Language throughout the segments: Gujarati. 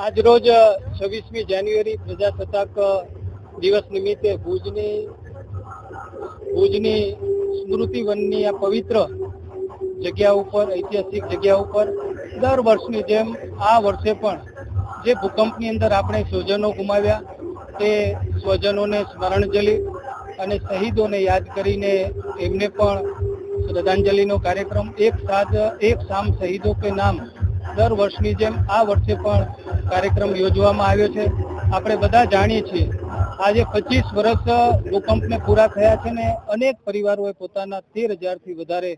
આજ રોજ 26મી જાન્યુઆરી પ્રજાસત્તાક દિવસ નિમિત્તે ભુજની સ્મૃતિવનની આ પવિત્ર જગ્યા ઉપર, ઐતિહાસિક જગ્યા ઉપર દર વર્ષની જેમ આ વર્ષે પણ જે ભૂકંપની અંદર આપણે સ્વજનો ગુમાવ્યા તે સ્વજનોને સ્મરણાંજલિ અને શહીદોને યાદ કરીને એમને પણ શ્રદ્ધાંજલિનો કાર્યક્રમ એક શામ શહીદો કે નામ દર વર્ષની જેમ આ વર્ષે પણ કાર્યક્રમ યોજવામાં આવ્યો છે. આપણે બધા જાણીએ છીએ આજે 25 વર્ષ ભૂકંપને પૂરા થયા છે ને અનેક પરિવારોએ પોતાના 13,000થી વધારે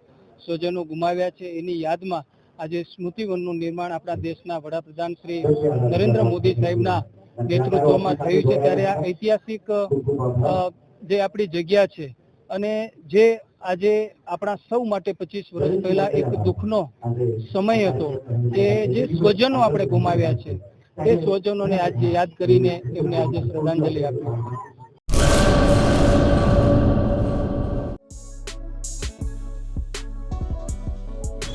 સ્વજનો ગુમાવ્યા છે. એની યાદમાં આજે સ્મૃતિવનનું નિર્માણ આપણા દેશના વડાપ્રધાન શ્રી નરેન્દ્ર મોદી સાહેબના નેતૃત્વમાં થયું છે. ત્યારે આ ઐતિહાસિક જે આપણી જગ્યા છે અને જે આજે આપણા સૌ માટે 25 વર્ષ પહેલા એક દુઃખનો સમય હતો કે જે સ્વજનો આપણે ગુમાવ્યા છે તે સ્વજનોને આજે યાદ કરીને એમને આજે શ્રદ્ધાંજલિ આપી.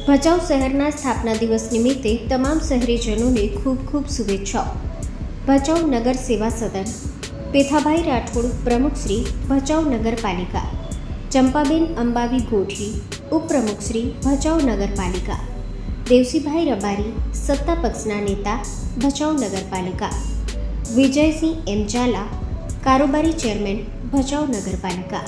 ભચાઉ શહેરના સ્થાપના દિવસ નિમિત્તે તમામ શહેરીજનોને ખૂબ ખૂબ શુભેચ્છાઓ. ભચાઉ નગર સેવા સદન, પેથાભાઈ રાઠોડ પ્રમુખ શ્રી ભચાઉ નગરપાલિકા, ચંપાબેન અંબાવી ગોઠી ઉપપ્રમુખ શ્રી ભચાઉ નગરપાલિકા, દેવસીભાઈ રબારી સત્તા પક્ષના નેતા ભચાઉ નગરપાલિકા, વિજયસિંહ એમ ઝાલા કારોબારી ચેરમેન ભચાઉ નગરપાલિકા.